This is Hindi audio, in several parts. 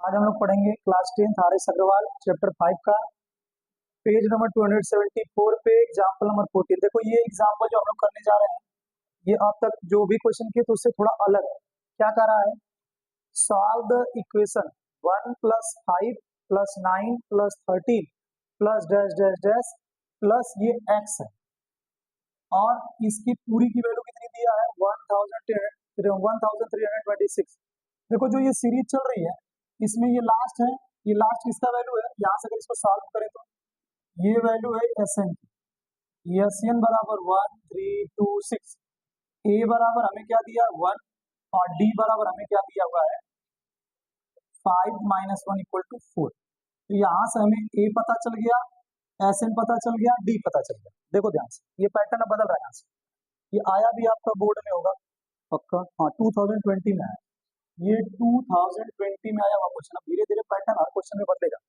आज हम लोग पढ़ेंगे क्लास 10 आर.एस. अग्रवाल चैप्टर 5 का पेज नंबर 274 पे एग्जाम्पल नंबर 14। देखो ये एग्जाम्पल जो हम लोग करने जा रहे हैं ये अब तक जो भी क्वेश्चन किए तो उससे थोड़ा अलग है। क्या कह रहा है? Solve the equation 1 + 5 + 9 + 13 plus dash dash dash plus ये x है और इसकी पूरी की वैल्यू कितनी दिया है 1326। देखो जो ये सीरीज चल रही है इसमें ये लास्ट है, ये लास्ट किसका वैल्यू है? यहाँ से अगर इसको सॉल्व करें तो ये वैल्यू है Sn की। Sn बराबर 1326, A बराबर हमें क्या दिया 1 और D बराबर हमें क्या दिया हुआ है 5 - 1 = 4। तो यहाँ से हमें A पता चल गया, Sn पता चल गया, D पता चल गया। देखो ध्यान से ये पैटर्न अब बदल रहा है। यहाँ से ये आया भी आपका बोर्ड में होगा पक्का, हाँ 2020 में आया, ये 2020 में आया हुआ क्वेश्चन। अब धीरे धीरे पैटर्न हर क्वेश्चन में बदलेगा।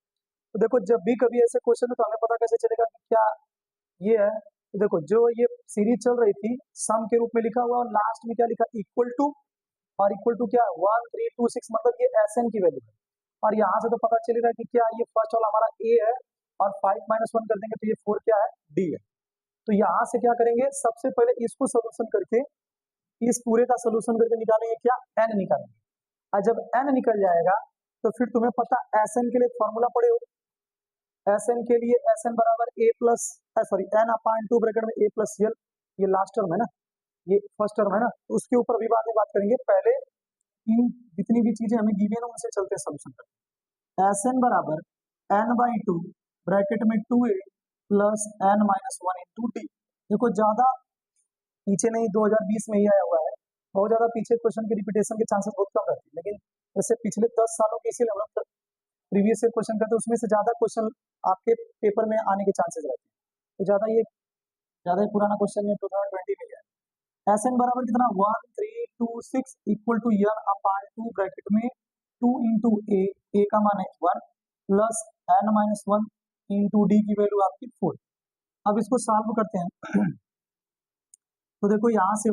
तो देखो जब भी कभी ऐसे क्वेश्चन है तो हमें पता कैसे चलेगा कि क्या ये है। तो देखो जो ये सीरीज चल रही थी सम के रूप में लिखा हुआ और लास्ट में क्या लिखा इक्वल टू, और इक्वल टू क्या 1326 मतलब ये Sn की वैल्यू है। और यहाँ से तो पता चलेगा कि क्या ये फर्स्ट वाला हमारा A है और 5 - 1 कर देंगे तो ये 4 क्या है D है। तो यहाँ से क्या करेंगे सबसे पहले इसको सोल्यूशन करके इस पूरे का सोल्यूशन करके निकालेंगे क्या n निकालेंगे। और जब n निकल जाएगा तो फिर तुम्हें पता Sn के लिए फॉर्मूला पड़े हो, Sn के लिए Sn बराबर a plus sorry n/2 bracket में a प्लस यल, ये लास्ट टर्म है ना, ये फर्स्ट टर्म है ना, तो उसके ऊपर भी बाद में बात करेंगे। पहले इन जितनी भी चीजें हमें गिवन है उनसे चलते हैं सोल्यूशन करते हैं। Sn बराबर n/2 ब्रैकेट में 2a प्लस n - 1 * d। देखो ज्यादा पीछे नहीं 2020 में ही आया हुआ है, बहुत ज्यादा पीछे क्वेश्चन के रिपीटेशन के चांसेस बहुत कम रहते हैं, लेकिन जैसे पिछले 10 सालों के इसीलिए हम लोग प्रीवियस ईयर क्वेश्चन करते हैं उसमें से ज्यादा क्वेश्चन आपके पेपर में आने के चांसेस रहते हैं। तो ज्यादा ही पुराना क्वेश्चन में 2020 में है। Sn बराबर कितना 1326 इक्वल टू n/2 ब्रैकेट में 2 इंटू a का मान है 1 प्लस n - 1 इंटू डी की वैल्यू आपकी 4। अब इसको सॉल्व करते हैं तो देखो यहाँ से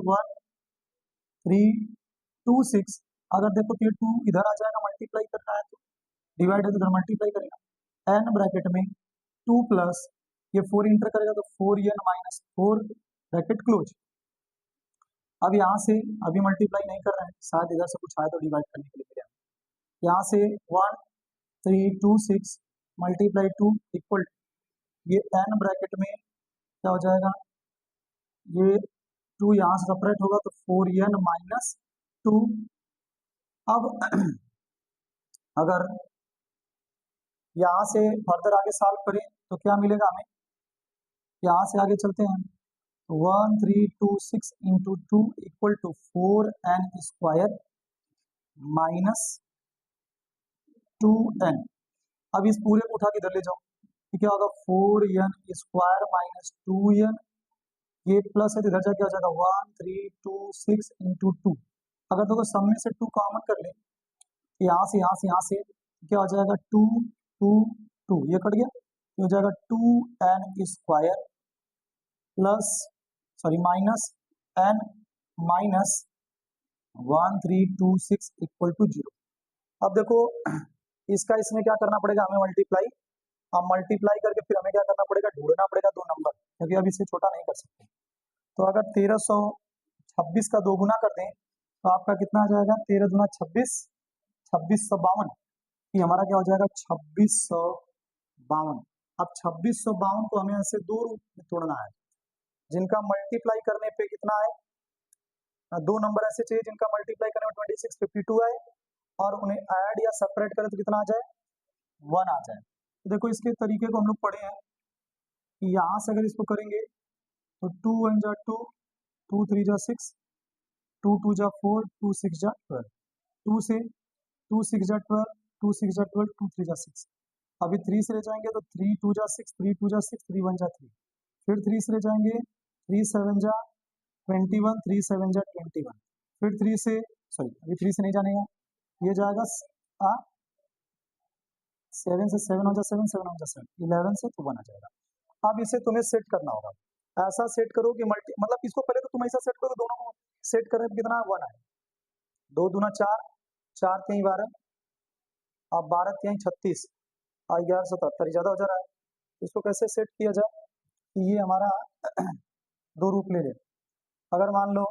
1326 अगर देखो तो ये 2 इधर आ जाएगा, मल्टीप्लाई करना है तो डिवाइड है तो इधर मल्टीप्लाई करेगा n ब्रैकेट में 2 प्लस ये 4 इंटर करेगा तो 4n - 4 ब्रैकेट क्लोज। अब यहाँ से अभी मल्टीप्लाई नहीं कर रहे हैं, शायद इधर से कुछ आया तो डिवाइड करने के लिए मिला। यहाँ से 1326 मल्टीप्लाई 2 इक्वल ये n ब्रैकेट में क्या हो जाएगा, ये 2 यहाँ से सेपरेट होगा तो 4n - 2। अब अगर यहाँ से फर्दर आगे सॉल्व करें तो क्या मिलेगा हमें, यहाँ से आगे चलते हैं 1326 into 2 equal to 4n square minus 2n। अब इस पूरे को उठा के इधर ले जाओ तो क्या होगा 4n स्क्वायर माइनस 2n, ये प्लस है तो इधर जाके हो जाएगा 1326 इंटू 2। अगर देखो सम में से 2 कॉमन कर ले यहाँ से क्या हो जाएगा 2 2 2, ये कट गया तो हो जाएगा 2n square plus sorry minus n minus 1326 equal to 0। अब देखो इसका इसमें क्या करना पड़ेगा हमें मल्टीप्लाई, अब मल्टीप्लाई करके फिर हमें क्या करना पड़ेगा ढूंढना पड़ेगा 2 नंबर, क्योंकि अब इसे छोटा नहीं कर सकते। तो अगर 1326 का 2 गुना कर दें तो आपका कितना आ जाएगा 13 दूना 26, 2652, ये हमारा क्या हो जाएगा 2652। अब 2652 को हमें ऐसे 2 रूप में तोड़ना है, जिनका मल्टीप्लाई करने पे कितना है, 2 नंबर ऐसे चाहिए जिनका मल्टीप्लाई करने में 2652 आए और उन्हें ऐड या सेपरेट करें तो कितना आ जाए 1 आ जाए। तो देखो इसके तरीके को हम लोग पढ़े हैं कि यहाँ से अगर इसको करेंगे तो 2 1 जा 2, 2 3 जा 6, 2 2 जा 4, 2 6 जा 12, 2 से 2 6 जा 12, 2 6 जा 12, 2 3 जा 6। अभी 3 से ले जाएंगे तो 3 2 जा 6, 3 2 जा 6, 3 1 जा 3, फिर 3 से ले जाएंगे 3 7 जा 21, 3 7 जा 21, फिर 3 से सॉरी अभी 3 से नहीं जाने का, ये जाएगा 7 से 7 हो जा 7, 7 हो जा 7, 11 से तो 1 आ जाएगा। अब इसे तुम्हें सेट करना होगा, ऐसा सेट करो कि मल्टी मतलब इसको पहले तो तुम ऐसा सेट करो दोनों को सेट करने पर कितना 1 आए, 2 दूना 4, 4 3 12, अब 12 3 36 और 11 77 ज़्यादा हो जा रहा है। इसको कैसे सेट किया जाए कि ये हमारा दो रूप ले ले। अगर मान लो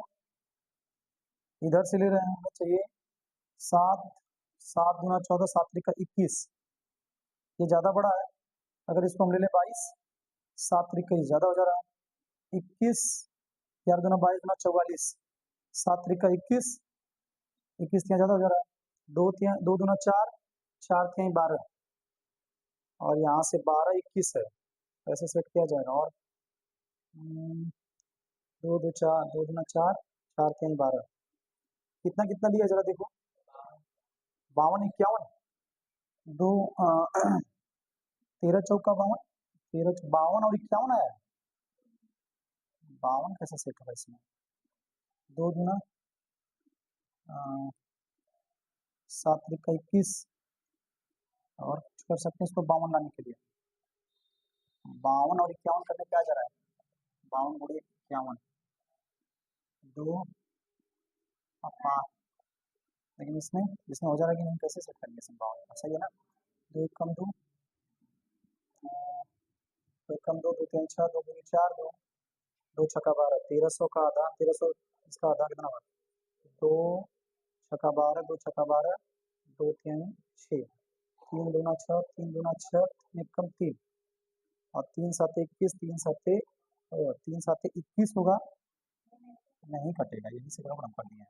इधर से ले रहे हैं, हमें चाहिए 7 7 दूना 14 7 त्रिका 21, ये ज़्यादा बड़ा है। अगर इसको हम ले लें 22 7 त्रिका ज़्यादा हो जा रहा है। 21 11 दूना 22 दूना 44 7 त्रिका 21 21 ज़्यादा हो जा रहा है। 2 दूना 4 4 3 12 और यहाँ से 12 21 है, ऐसे सेट किया जाएगा। और 2 2 4 2 दूना 4 4 3 12 कितना कितना लिया जरा देखो, 52 51 दो 13 चौका 52 13 52 और 51 आया। 52 कैसे सेट होगा इसमें? 2 दूना 7 त्रिका 21 और कुछ कर सकते हैं इसको 52 लाने के लिए। 52 और 51 करने पे आ जा रहा है 52 गुणे 51 2 और 5, लेकिन इसमें हो जा रहा है कि नहीं, कैसे सेट करेंगे इसमें 52? सही है ना। 2 1 कम 2 2 कम 2 2 3 6 2 दूनी 4 2 2 छक्का 12 1300 का आधा 1300 इसका आधा कितना हुआ 2 छक्का 12 2 छक्का 12 2 3 6 3 दूना 6 3 दूना 6 3 कम 3 और 3 7 21 3 7 3 7 21 होगा, नहीं कटेगा, यही से गड़बड़ हम कर दिए हैं।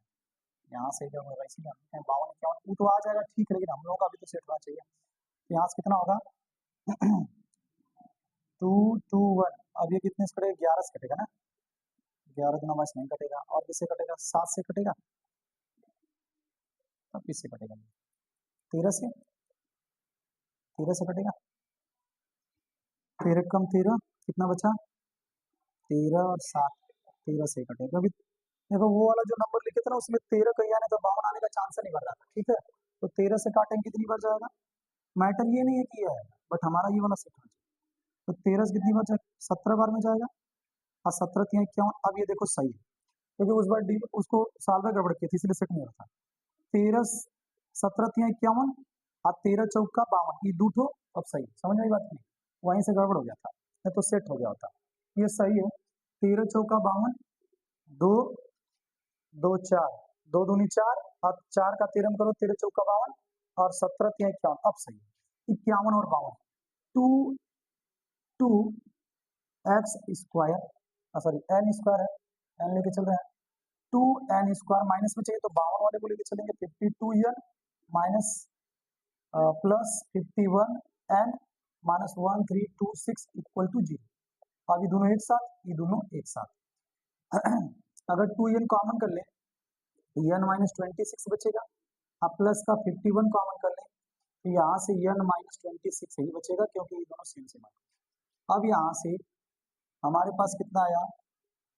यहाँ से जब होगा इसीलिए हम 52 51 वो तो आ जाएगा ठीक, लेकिन हम लोगों का भी तो सेट होना चाहिए। यहाँ से कितना होगा 2 2 1, अब ये कितने से कटेगा 11 से कटेगा ना, 11 दूना 22 नहीं कटेगा, और किससे कटेगा 7 से कटेगा, तब किससे कटेगा 13 से कटेगा। 13 कम 13 कितना बचा 13 और 7 13 से कटेगा, क्योंकि देखो वो वाला जो नंबर लिखे थे ना उसमें 13 कहीं आने तो 52 आने का चांस नहीं बन रहा था, ठीक है। तो 13 से काटेंगे कितनी बार जाएगा, मैटर ये नहीं है कि है, बट हमारा ये वाला सेट होना चाहिए। तो 13 से कितनी बार जाएगा 17 बार में जाएगा, और 17 3 51, अब ये देखो सही है, क्योंकि उस बार उसको साल में गड़बड़ की थी इसलिए सेट नहीं हो रहा था। 13 17 3 51 और 13 चौका 52, ये दूठो अब सही, समझ में आई बात नहीं, वहीं से गड़बड़ हो गया था, नहीं तो सेट हो गया होता। ये सही है, 13 चौका 52 2 2 4 2 दूनी 4 और 4 का 13 करो 13 चौका 52 और 17 3 51, अब सही है 51 और 52 2 2 x square, sorry n square है, एन लेके चल रहे हैं 2 एन स्क्वायर माइनस में चाहिए तो 52 वाले को लेके चलेंगे 52 n minus plus 51 n minus 1326 equal to 0। अब ये दोनों एक साथ, ये दोनों एक साथ अगर 2 एन कॉमन कर ले तो एन माइनस 26 बचेगा, अब प्लस का 51 कॉमन कर ले तो यहाँ से एन माइनस 26 ही बचेगा, क्योंकि ये दोनों सेम सेम है। अब यहाँ से हमारे पास कितना आया,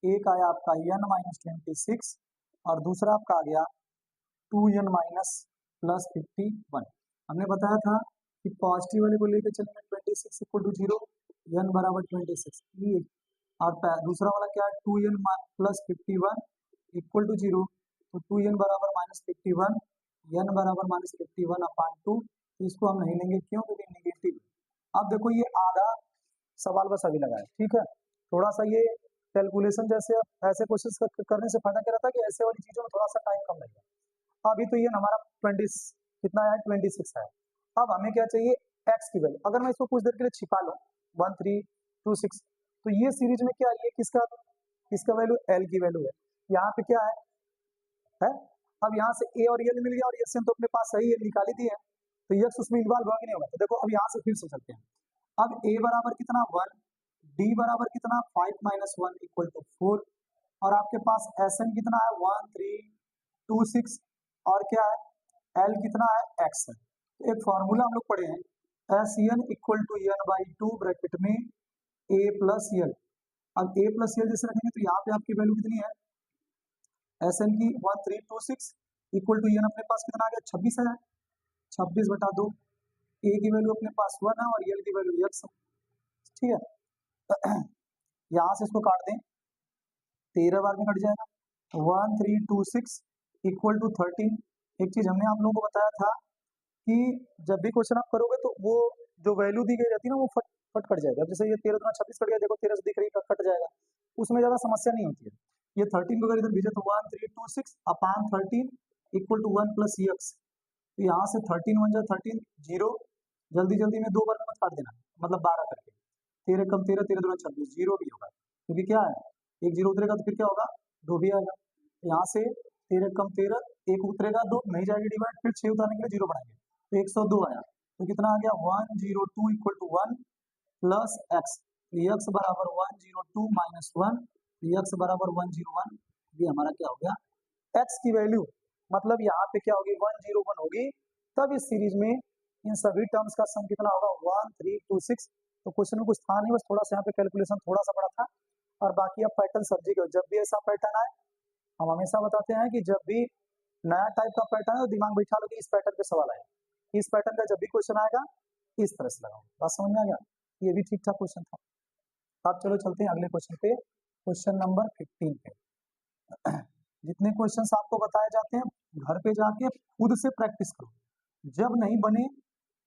एक आया आपका एन माइनस 26 और दूसरा आपका आ गया 2 एन माइनस प्लस 51। हमने बताया था कि पॉजिटिव वाले को लेकर चलेंगे 26 इक्वल टू 0 एन बराबर 26 ये, और दूसरा वाला क्या है 2 एन प्लस 51 इक्वल टू 0, तो 2 एन बराबर माइनस 51 एन बराबर माइनस 51 अपान 2, इसको हम नहीं लेंगे क्यों, क्योंकि निगेटिव। अब देखो ये आधा सवाल बस अभी लगा है, ठीक है। थोड़ा सा ये कैलकुलेशन जैसे ऐसे क्वेश्चन करने से फायदा क्या रहता है कि ऐसे वाली चीजों में थोड़ा सा टाइम कम लगेगा। अभी तो ये हमारा 20 कितना है 26 है। अब हमें क्या चाहिए एक्स की वैल्यू, अगर मैं इसको कुछ देर के लिए छिपा लूँ 1326, तो ये सीरीज में क्या ये किसका वैल्यू एल की वैल्यू है, यहाँ पे क्या है? अब यहाँ से ए और एल मिल गया और एस तो अपने पास सही है निकाली दी है, तो यक्स उसमें इन्वॉल्व होगा कि नहीं होगा। तो देखो अब यहाँ से फिर से चलते हैं, अब ए बराबर कितना 1, डी बराबर कितना 5 माइनस 1 इक्वल टू 4, और आपके पास एस एन कितना है 1326 और क्या है एल कितना है एक्स है। तो एक फॉर्मूला हम लोग पढ़े हैं s n equal to n by 2 bracket में ए प्लस एल। अब ए प्लस एल जैसे रखेंगे तो यहाँ पे आपकी वैल्यू कितनी है एस एन की 1326 इक्वल टू एन अपने पास कितना आ गया 26 है, 26 बटा 2, ए की वैल्यू अपने पास 1 है और एल की वैल्यू एक्स है, ठीक है। यहाँ से इसको काट दें 13 बार में कट जाएगा, 1326 इक्वल टू 13। एक चीज हमने आप लोगों को बताया था कि जब भी क्वेश्चन आप करोगे तो वो जो वैल्यू दी गई रहती है ना वो फट फट कट जाएगा। अब जैसे ये 13 दुना 26 कट गया, देखो 13 से दिख रही है, कट जाएगा, उसमें ज्यादा समस्या नहीं होती है। ये 13 को अगर इधर भेजे तो 1326 अपान 13 इक्वल टू 1 प्लस एक्स। तो यहाँ से 13 1 जा 13 जीरो, जल्दी जल्दी में 2 बार मत काट देना, मतलब 12 करके, 13 कम 13, 13 दुना 26, जीरो भी होगा क्योंकि क्या है, एक जीरो उतरेगा तो फिर क्या होगा, 2 भी आएगा। यहाँ से 13 कम 13, एक उतरेगा 2 नहीं जाएगी डिवाइड, फिर 6 उतारने के लिए जीरो बढ़ाएंगे तो 102 आया। तो कितना आ गया 102 equal to 1 plus x. X बराबर 102 माइनस 1, एक्स बराबर 101। ये हमारा क्या हो गया, एक्स की वैल्यू मतलब यहाँ पे क्या होगी 101 होगी, तब इस सीरीज में इन सभी टर्म्स का सम कितना होगा 1326। तो क्वेश्चन में कुछ था नहीं, बस थोड़ा सा यहाँ पे कैलकुलेशन थोड़ा सा बड़ा था, और बाकी अब पैटर्न सब्जी के जब भी ऐसा पैटर्न आए, हम हमेशा बताते हैं कि जब भी नया टाइप का पैटर्न है तो दिमाग बैठा लो कि इस पैटर्न पे सवाल आएगा, इस पैटर्न का जब भी क्वेश्चन आएगा इस तरह से लगाओ। बात समझ में आ गया, ये भी ठीक ठाक क्वेश्चन था। अब चलो चलते हैं अगले क्वेश्चन पे, क्वेश्चन नंबर 15 पे। जितने क्वेश्चंस आपको बताए जाते हैं घर पे जाके खुद से प्रैक्टिस करो, जब नहीं बने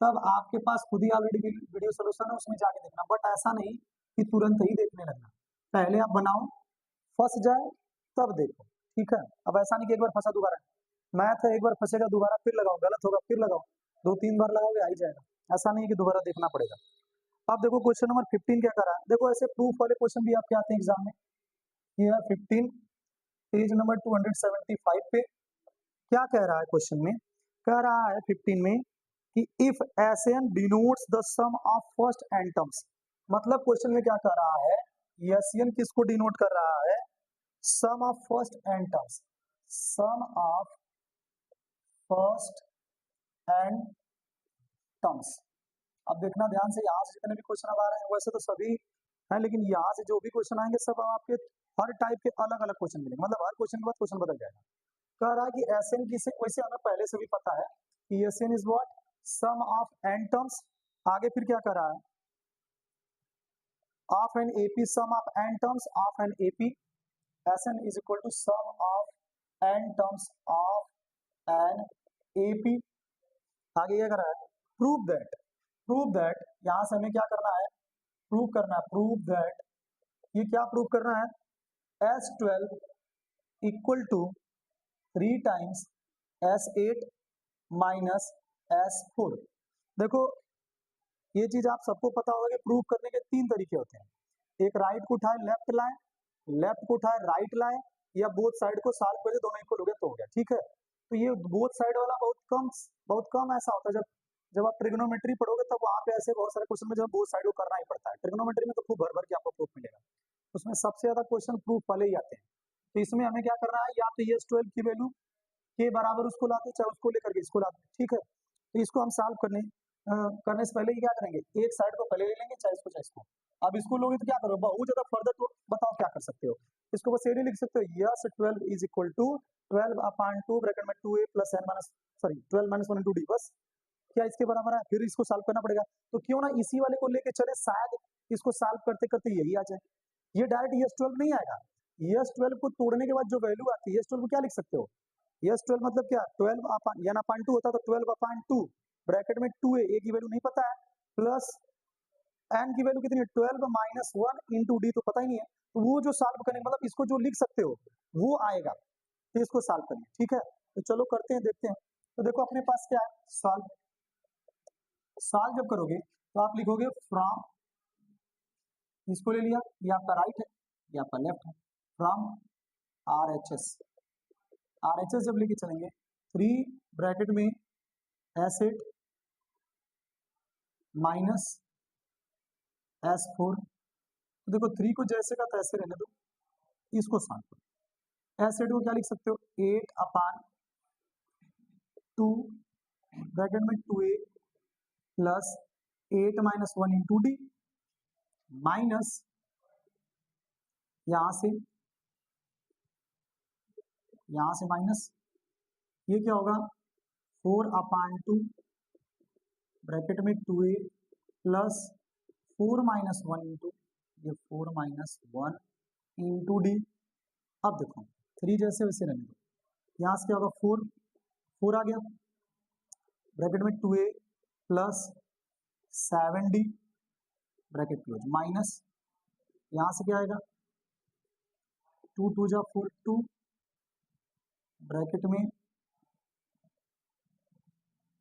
तब आपके पास खुद ही ऑलरेडी वीडियो सोल्यूशन है, उसमें जाके देखना, बट ऐसा नहीं कि तुरंत ही देखने लगना, पहले आप बनाओ, फंस जाए तब देखो, ठीक है। अब ऐसा नहीं कि एक बार फंसा दोबारा, मैथ है एक बार फंसेगा दोबारा फिर लगाओ, गलत होगा फिर लगाओ, 2-3 बार लगाओगे आ ही जाएगा, ऐसा नहीं कि दोबारा देखना पड़ेगा। अब देखो क्वेश्चन नंबर 15 क्या करा है, देखो ऐसे प्रूफ वाले क्वेश्चन भी आपके आते हैं एग्जाम में। ये है 15 पेज नंबर 275 पे, क्या कह रहा है क्वेश्चन में, कह रहा है 15 में कि if s n denotes the sum of first n terms, मतलब क्वेश्चन में क्या कह रहा है, एसएन किसको डिनोट कर रहा है, sum of first n terms, sum of first n terms. अब देखना ध्यान से, यहाँ से जितने भी क्वेश्चन अब आ रहे हैं वैसे तो सभी हैं, लेकिन यहाँ से जो भी क्वेश्चन आएंगे सब आपके हर टाइप के अलग अलग क्वेश्चन मिलेंगे, मतलब हर क्वेश्चन के बाद क्वेश्चन बदल जाएगा। कह रहा है कि एसएन किसे, वैसे हमें पहले से भी पता है कि s n is what, sum of n terms. आगे फिर क्या कर रहा है, of n AP, sum of n terms of n AP, s n is equal to sum of n terms of n AP. आगे क्या कर रहा है, प्रूव दैट, प्रूव दैट, यहां से हमें क्या करना है, प्रूव करना है, प्रूव दैट, ये क्या प्रूव करना है, S12 equal to 3 times S8 minus S4। देखो ये चीज आप सबको पता होगा कि प्रूव करने के 3 तरीके होते हैं, एक राइट को उठाए लेफ्ट लाए, लेफ्ट को उठाए राइट लाए, या बोथ साइड को सॉल्व कर दे, दोनों इक्वल हो गया तो हो गया, ठीक है। तो ये बोथ साइड वाला बहुत कम ऐसा होता है, जब आप ट्रिग्नोमेट्री पढ़ोगे तब वहां पे ऐसे बहुत सारे क्वेश्चन में जब बोथ साइड को करना ही पड़ता है, ट्रिग्नोमेट्री में तो खूब भर भर के आपको प्रूफ मिलेगा, उसमें सबसे ज्यादा क्वेश्चन प्रूफ वाले ही आते हैं। तो इसमें हमें क्या करना है, या तो ये 12 की वैल्यू के बराबर उसको लाते, चाहे उसको लेकर के इसको लाते, ठीक है। तो इसको हम सॉल्व करने से पहले ही क्या करेंगे, एक साइड को पहले ले लेंगे, चाहे इसको चाहे इसको। अब इसको लोगे तो क्या करोगे, बहुत ज्यादा फर्दर, तो बताओ क्या कर सकते हो, इसको बस ये लिख सकते हो, yes 12 is equal to 12 upon 2 bracket में 2a plus n minus, sorry 12 minus 1 into d, बस क्या इसके बराबर है, फिर इसको सॉल्व करना पड़ेगा। तो क्यों ना इसी वाले को लेके चले, शायद इसको सॉल्व करते करते यही आ जाए। ये डायरेक्ट यस 12 नहीं आएगा, यस 12 को तोड़ने के बाद जो वैल्यू आती है, यस 12 को क्या लिख सकते हो, यस 12 मतलब क्या, 12 अपॉन n अपॉन 2 होता, तो 12 अपॉन 2 ब्रैकेट में 2a, a की वैल्यू नहीं पता है, प्लस n की वैल्यू कितनी है 12 माइनस 1 इंटू डी, तो पता ही नहीं है, तो वो जो सॉल्व करेंगे, मतलब इसको जो लिख सकते हो वो आएगा, तो इसको सॉल्व करेंगे, ठीक है। तो चलो करते हैं, देखते हैं। तो देखो अपने पास क्या है, सॉल्व, सॉल्व जब करोगे तो आप लिखोगे फ्रॉम, इसको ले लिया, ये आपका राइट है, ये आपका लेफ्ट है, फ्रॉम RHS, RHS जब लेके चलेंगे 3 ब्रैकेट में S8 माइनस S4, तो देखो 3 को जैसे का तैसे रहने दो, इसको सॉल्व करो, S8 को क्या लिख सकते हो, 8 अपान 2 ब्रैकेट में 2a plus 8 minus 1 into D, minus यहां से माइनस, ये क्या होगा 4 अपान 2 ब्रैकेट में 2a प्लस 4 माइनस 1 इंटू, ये 4 माइनस 1 इंटू डी। अब देखो 3 जैसे वैसे रहने दो, यहाँ से क्या होगा 4 आ गया, ब्रैकेट में 2a plus 7d bracket close minus यहाँ से क्या आएगा 2 2 जा 4 2 ब्रैकेट में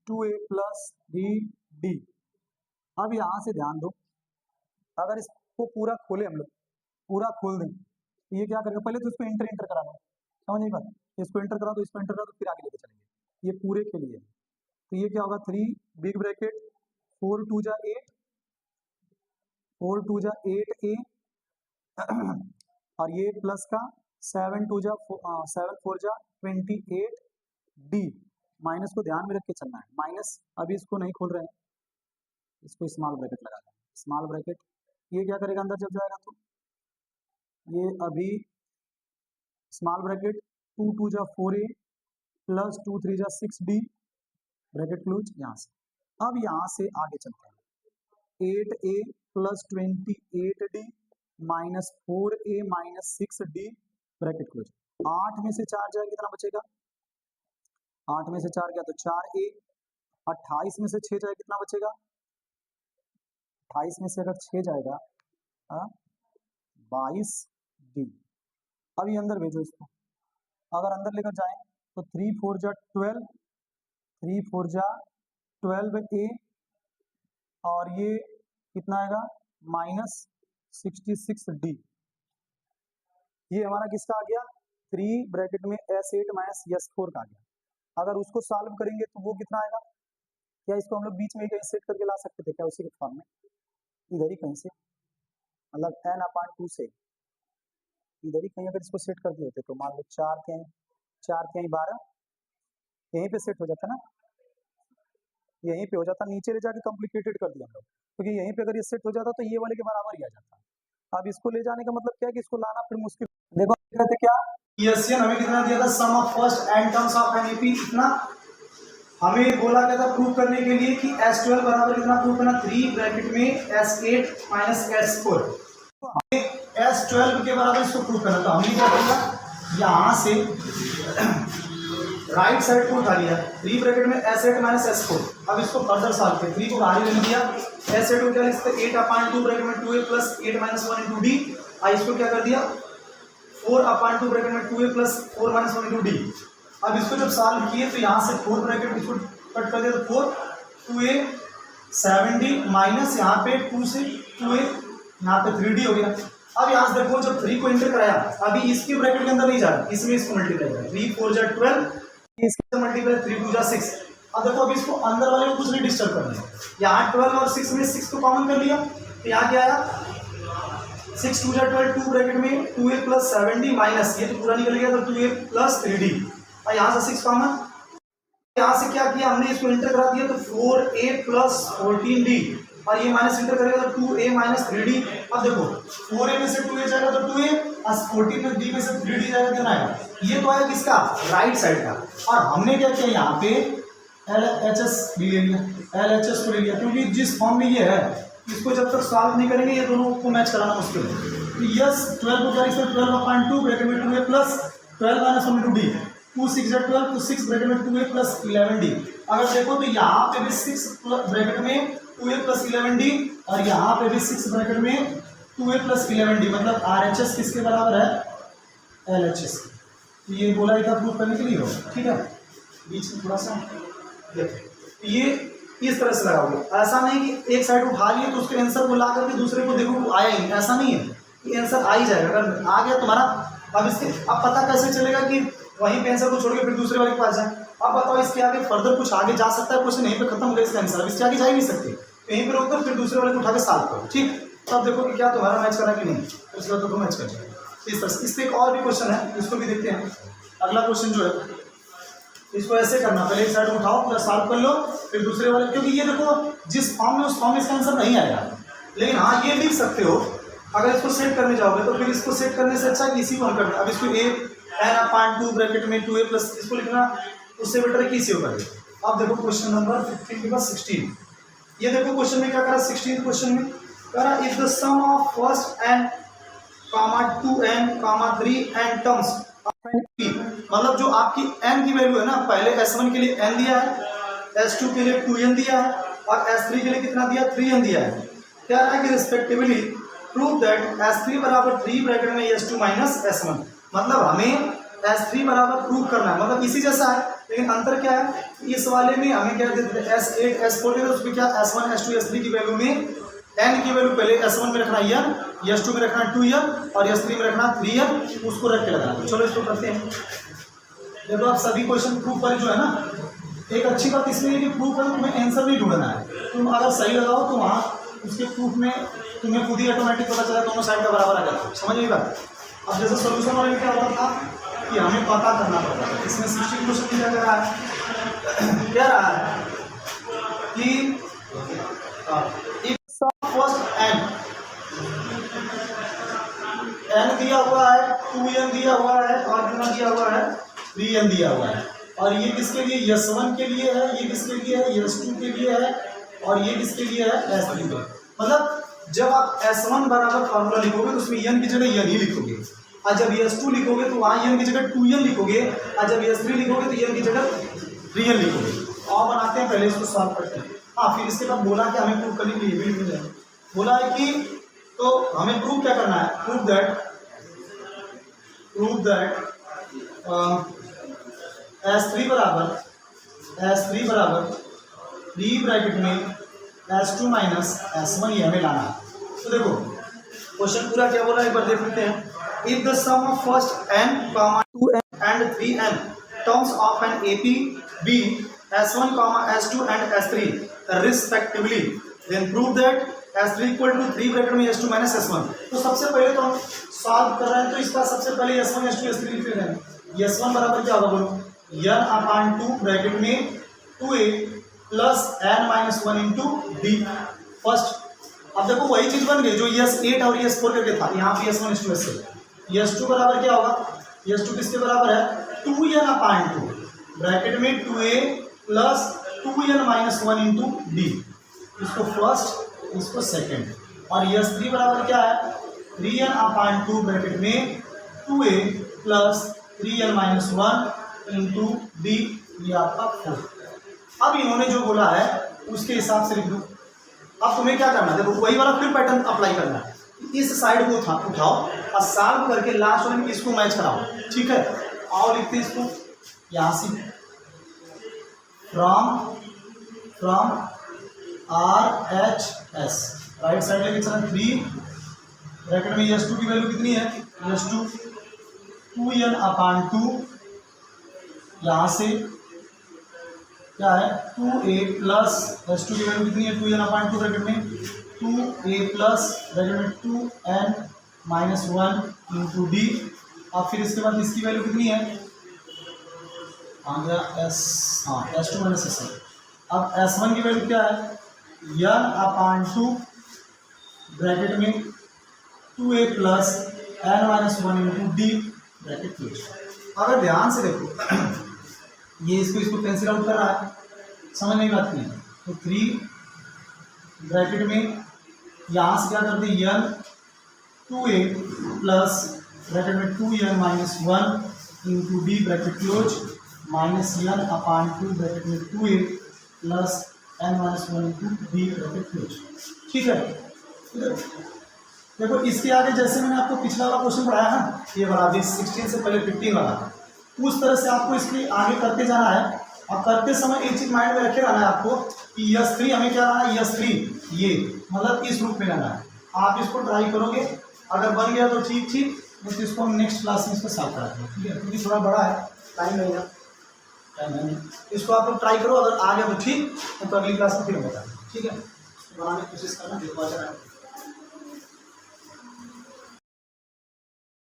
2a प्लस 3d। अब यहाँ से ध्यान दो, अगर इसको पूरा खोले हम लोग, पूरा खोल दें तो ये क्या करेगा, पहले तो इसको इंटर इंटर करा लो, समझ नहीं बात, इसको इंटर करा दो, इसको इंटर करा दो, फिर आगे लेके चलेंगे। ये पूरे के लिए तो ये क्या होगा 3 बिग ब्रैकेट 4 2 जा 8 4 2 जा 8a और ये प्लस का 7 2 जा 7 4 जा 28d माइनस को ध्यान में रख के चलना है, माइनस अभी इसको नहीं खोल रहे हैं, इसको स्मॉल ब्रैकेट लगा दें, स्मॉल ब्रैकेट ये क्या करेगा अंदर जब जाएगा तो ये अभी स्मॉल ब्रैकेट 2 2 जा 4a प्लस 2 3 जा 6d ब्रैकेट क्लोज यहाँ से। अब यहाँ से आगे चलते हैं 8a plus 28d minus 4a minus 6d bracket close. 8 में से 4 जाएगा कितना बचेगा, 8 में से 4 गया तो 4a, 28 में से 6 जाएगा कितना बचेगा, 28 में से अगर 6 जाएगा 22d। अब ये अंदर भेजो इसको, अगर अंदर लेकर जाए तो 3 4 जा 12 3 4 जा 12a और ये कितना आएगा माइनस 66d। ये हमारा किसका आ गया 3 ब्रैकेट में s8 माइनस s4 का आ गया। अगर उसको सॉल्व करेंगे तो वो कितना आएगा, क्या इसको हम लोग बीच में कहीं सेट करके ला सकते थे क्या, उसी के फॉर्म में इधर ही कहीं से, मतलब n/2 से इधर ही कहीं अगर इसको सेट कर दिए होते तो मान लो 4 के 12 यहीं पे सेट हो जाता ना, यहीं पे हो जाता, नीचे ले जाके कॉम्प्लिकेटेड कर दिया हम लोग, क्योंकि यहीं पे अगर ये सेट हो जाता तो ये वाले के बराबर ही आ जाता। अब इसको ले जाने का मतलब क्या है कि इसको लाना फिर मुश्किल। देखो कहते क्या ईएसएन हमें कितना दिया था, sum of first n terms of an AP इतना हमें बोला गया था प्रूव करने के लिए कि S12 बराबर कितना प्रूव करना, 3 ब्रैकेट में S8 माइनस S4, S12 के बराबर इसको प्रूव करना। तो हमने क्या किया, यहाँ से राइट साइड को उठा लिया, 3 ब्रैकेट में S8 माइनस S4। अब इसको फर्दर सॉल्व किया, 3 को बाहर ले लिया, S8 को क्या लिखते हैं 8/2 ब्रैकेट में 2a plus 8 minus 1 into D, इसको क्या कर दिया 4/2 ब्रैकेट में 2a plus 4 minus 1 into D. अब इसको जब सॉल्व किए तो यहाँ से 4 ब्रैकेट इसको कट कर दिया तो 4 2a 7d माइनस यहाँ पे 2 से 2a यहाँ पे 3d हो गया। अब यहाँ से देखो जब 3 को इंटर कराया, अभी इसके ब्रैकेट के अंदर नहीं जा रहा, इसमें इसको मल्टीप्लाई करें, 3 4 जा 12, इसके मल्टीप्लाई 3 2 जा 6। अब देखो अभी इसको अंदर वाले को कुछ नहीं डिस्टर्ब करना है, यहाँ 12 और 6 में 6 को कॉमन कर लिया तो यहाँ क्या आया 6 2 जा 12, 2 ब्रैकेट में 2a प्लस 7d माइनस ये तो पूरा निकल गया तो 2a प्लस 3d, और यहाँ से 6 कॉमन, यहाँ से क्या किया हमने इसको इंटर करा दिया तो 4a प्लस 14d और ये माइनस इंटर करेगा तो 2a माइनस 3d। अब देखो 4a में से 2a जाएगा तो 2a और 14d में से 3d जाएगा कितना आएगा, ये तो आया किसका राइट साइड का। और हमने क्या किया यहाँ पे LHS भी ले लिया, LHS को ले लिया क्योंकि जिस फॉर्म में ये है इसको जब तक सॉल्व नहीं करेंगे ये दोनों को मैच कराना मुश्किल है। तो यस 12 को क्या लिखते हैं 12/2 ब्रैकेट में 2a plus 12 minus 1 into D, 2 6 जा 12 तो 6 ब्रैकेट में 2a प्लस 11d। अगर देखो तो यहाँ पे भी 6 ब्रैकेट में 2a प्लस 11d और यहाँ पे भी 6 ब्रैकेट में 2a प्लस 11d, मतलब RHS किसके बराबर है LHS। तो ये बोला था प्रूव करने के लिए हो, ठीक है। बीच में थोड़ा सा देखो ये इस तरह से लगाओगे, ऐसा नहीं कि एक साइड उठा लिए तो उसके आंसर को ला करके दूसरे को देखो आया ही, ऐसा नहीं है, ये आंसर आ ही जाएगा। अगर आ गया तुम्हारा, अब इसके अब पता कैसे चलेगा कि वहीं पे आंसर को छोड़ के फिर दूसरे वाले के पास जाए। अब बताओ इसके आगे फर्दर कुछ आगे जा सकता है, क्वेश्चन यहीं पे खत्म हो गया इसका आंसर, अब इसके आगे जा ही नहीं सकते, तो यहीं पे रोक कर फिर दूसरे वाले को उठा के सॉल्व करो, ठीक। तो अब देखो कि क्या तुम्हारा मैच करा कि नहीं, उसके बाद तो मैच कर जाएगा इस तरह से। इस पर एक और भी क्वेश्चन है, इसको भी देखते हैं। अगला क्वेश्चन जो है इसको ऐसे करना, पहले एक साइड उठाओ पूरा सॉल्व कर लो फिर दूसरे वाले, क्योंकि ये देखो जिस फॉर्म में उस फॉर्म में इसका आंसर नहीं आएगा, लेकिन हाँ ये लिख सकते हो अगर इसको सेट करने जाओगे तो फिर इसको सेट करने से अच्छा इसी को करना। अब इसको n/2 ब्रैकेट में 2a प्लस इसको लिखना, उससे बेटर है कि इसी को कर दे। अब देखो क्वेश्चन नंबर 15 के बाद 16, ये देखो क्वेश्चन में क्या करा, 16 क्वेश्चन में करा if the sum of first n, 2n, 3 n terms, मतलब जो आपकी n की वैल्यू है ना, पहले S1 के लिए n दिया है S2 के लिए 2n दिया है और S3 के लिए कितना दिया 3n दिया है। कह रहा है कि रिस्पेक्टिवली प्रूव दैट S3 बराबर 3 ब्रैकेट में S2 माइनस S1, मतलब हमें S3 बराबर प्रूव करना है, मतलब इसी जैसा है लेकिन अंतर क्या है, इस वाले में हमें क्या देते थे S8 S4 देते, उसमें क्या S1 S2 S3 की वैल्यू में n की वैल्यू पहले S1 में रखना n, S2 में रखना 2n और S3 में रखना 3n, उसको रख के लगाना। चलो इसको करते हैं। देखो आप सभी क्वेश्चन प्रूफ वाले जो है ना, एक अच्छी बात इसमें है कि प्रूफ है तुम्हें आंसर नहीं ढूंढना है, तुम अगर सही लगाओ तो वहाँ उसके प्रूफ में तुम्हें खुद ही ऑटोमेटिक पता चला दोनों साइड का बराबर आ जाता है। समझ नहीं बात। अब जैसे सोल्यूशन वाले में क्या होता था कि हमें पता करना पड़ता था। इसमें 60 क्वेश्चन क्या कर रहा है, कह रहा है कि फर्स्ट n दिया हुआ है, 2n दिया हुआ है और कितना दिया हुआ है 3n दिया हुआ है, और ये किसके लिए S1 के लिए है, ये किसके लिए है S2 के लिए है और ये किसके लिए है S3 के लिए। मतलब जब आप S1 बराबर फॉर्मूला लिखोगे तो उसमें n की जगह n ही लिखोगे, और जब S2 लिखोगे तो वहाँ n की जगह 2n लिखोगे, और जब S3 लिखोगे तो n की जगह 3n लिखोगे। और बनाते हैं, पहले इसको सॉल्व करते हैं। हाँ, फिर इसके बाद बोला कि हमें प्रूव करने के लिए भी लिख जाए, बोला है कि तो हमें प्रूव क्या करना है, प्रूव दैट S3 बराबर 3 ब्रैकेट में S2 माइनस S1 ये हमें लाना है। तो देखो क्वेश्चन पूरा क्या बोला एक बार देख लेते हैं। If the sum of first n, 2n and 3n terms of an AP B S1, S2 and S3 respectively, then prove that S3 equal to 3 bracket में S2 माइनस S1। तो सबसे पहले तो हम सॉल्व कर रहे हैं, तो इसका सबसे पहले S1 S2 S3 लिख रहे हैं। S1 बराबर क्या होगा बोलो, n अपान 2 ब्रैकेट में 2a plus n minus 1 into D first. अब देखो वही चीज बन गई जो S8 और S4 करके था, यहाँ पे S1 S2 S3। S2 बराबर क्या होगा, S2 किसके बराबर है 2n अपान 2 ब्रैकेट में 2a plus 2n minus 1 into D, इसको फर्स्ट इसको सेकेंड। और S3 बराबर क्या है 3n अपान 2 ब्रैकेट में 2a plus 3n minus 1 into D, ये आपका 4। अब इन्होंने जो बोला है उसके हिसाब से लिख दो। अब तुम्हें क्या करना है, देखो वही वाला फिर पैटर्न अप्लाई करना है। इस साइड को उठाओ और सॉल्व करके लास्ट वाले में इसको मैच कराओ, ठीक है। आओ लिखते हैं इसको यहाँ से, फ्रॉम RHS राइट साइड लेके चलना 3 ब्रैकेट में S2 की वैल्यू कितनी है, S2 2n अपान 2, यहाँ से क्या है 2a प्लस S2 की वैल्यू कितनी है 2n अपान 2 ब्रैकेट में 2a प्लस ब्रैकेट में 2n माइनस 1 इंटू डी। अब फिर इसके बाद इसकी वैल्यू कितनी है, आ गया S2 माइनस S1। अब S1 की वैल्यू क्या है n अपान 2 ब्रैकेट में 2a plus n minus 1 into D bracket close. अगर ध्यान से देखो ये इसको कैंसिल आउट कर रहा है, समझ नहीं बात नहीं। तो 3 ब्रैकेट में यहाँ से क्या करते हैं n 2a प्लस ब्रैकेट में 2n minus 1 into D bracket close minus n अपान 2 ब्रैकेट में 2a plus n minus 1 into D bracket close, ठीक है। देखो इसके आगे जैसे मैंने आपको पिछला वाला क्वेश्चन पढ़ाया है, ये वाला 16 से पहले 15 वाला, उस तरह से आपको इसके आगे करते जाना है। और करते समय एक चीज माइंड में रखे रहना है आपको कि S3 हमें क्या लाना है, S3 ये मतलब इस रूप में लाना है। आप इसको ट्राई करोगे, अगर बन गया तो ठीक, नहीं तो इसको हम नेक्स्ट क्लास में इसको सॉल्व कराते हैं, ठीक है, क्योंकि थोड़ा बड़ा है, टाइम लगेगा। इसको आप लोग ट्राई करो, अगर आ गया तो ठीक, तो अगली क्लास में फिर बताएं, ठीक है। बनाने की कोशिश करना, देखो अच्छा